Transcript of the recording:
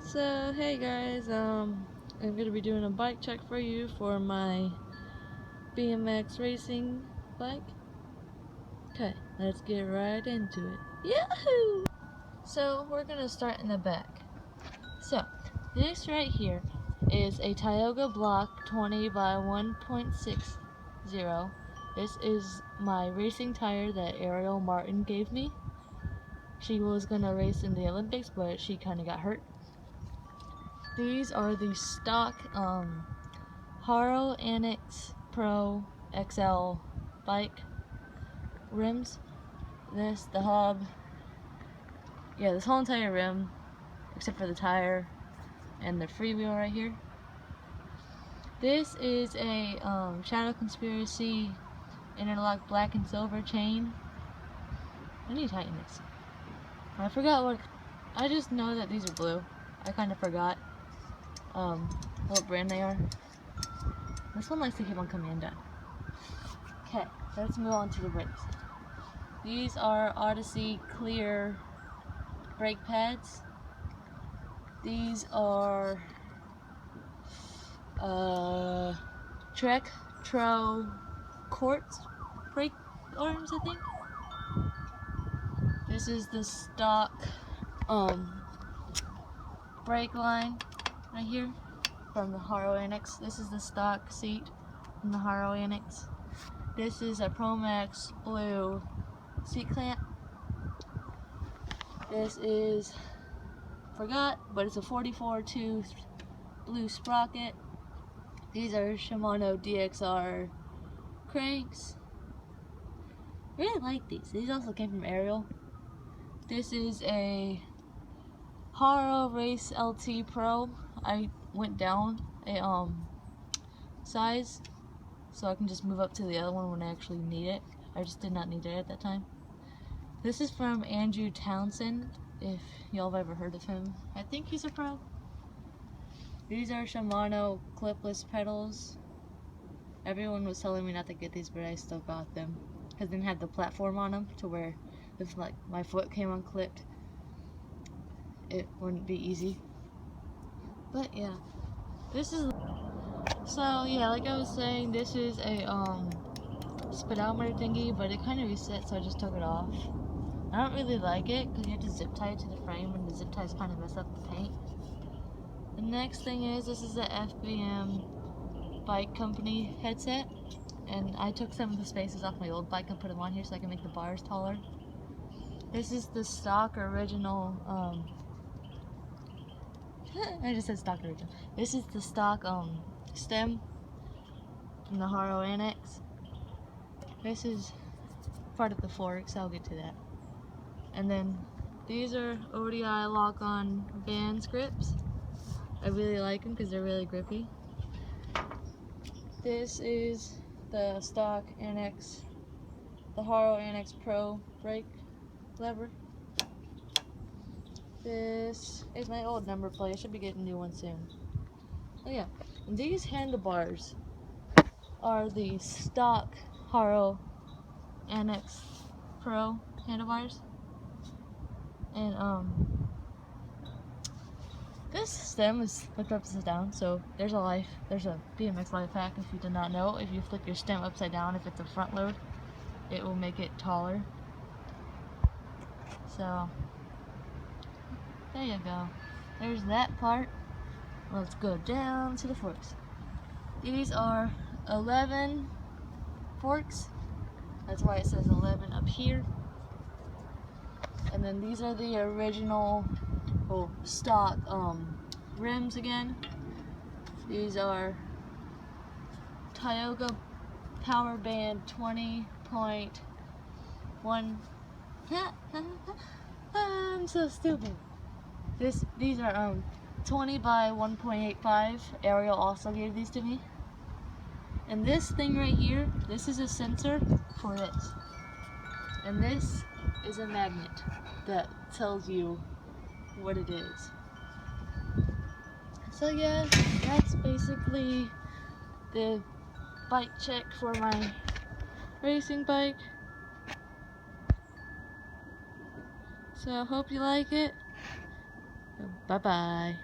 So hey guys, I'm gonna be doing a bike check for you for my BMX racing bike. Okay, let's get right into it. Yahoo! So we're gonna start in the back. So this right here is a Tioga Block 20 by 1.60. This is my racing tire that Ariel Martin gave me. She was gonna race in the Olympics, but she kind of got hurt. These are the stock Haro Annex Pro XL bike rims. The hub, this whole entire rim, except for the tire and the freewheel right here. This is a Shadow Conspiracy interlock black and silver chain. I need to tighten this. I forgot I just know that these are blue. I kind of forgot what brand they are. This one likes to keep on coming undone. Okay, let's move on to the brakes. These are Odyssey clear brake pads. These are Trek Tro Quartz brake arms, I think. This is the stock brake line right here from the Haro Annex. This is the stock seat from the Haro Annex. This is a Promax blue seat clamp. This is, forgot, but it's a 44 tooth blue sprocket. These are Shimano DXR cranks. I really like these. These also came from Ariel. This is a Haro Race LT Pro. I went down a size so I can just move up to the other one when I actually need it. I just did not need it at that time. This is from Andrew Townsend, if y'all have ever heard of him. I think he's a pro. These are Shimano clipless pedals. Everyone was telling me not to get these, but I still got them because they had the platform on them to where if like my foot came unclipped, it wouldn't be easy. But yeah, this is like I was saying, this is a speedometer thingy, but it kind of resets, so I just took it off. I don't really like it because you have to zip tie it to the frame, and the zip ties kind of mess up the paint. The next thing is, this is the FBM Bike Company headset, and I took some of the spaces off my old bike and put them on here so I can make the bars taller. This is the stock original, I just said stock original. This is the stock stem from the Haro Annex. This is part of the forks, I'll get to that. And then these are ODI lock-on Vans grips. I really like them because they're really grippy. This is the stock Annex, the Haro Annex Pro brake lever. This is my old number plate. I should be getting a new one soon. Oh yeah, and these handlebars are the stock Haro Annex Pro handlebars. And this stem is flipped upside down, so there's a BMX life hack if you did not know. If you flip your stem upside down, if it's a front load, it will make it taller. So there you go. There's that part. Let's go down to the forks. These are 11 forks. That's why it says 11 up here. And then these are the original stock rims again. These are Tioga Power Band 20.1. I'm so stupid. These are 20 by 1.85. Ariel also gave these to me. And this thing right here, this is a sensor for this. And this is a magnet that tells you what it is. So yeah, that's basically the bike check for my racing bike. So I hope you like it. Bye bye.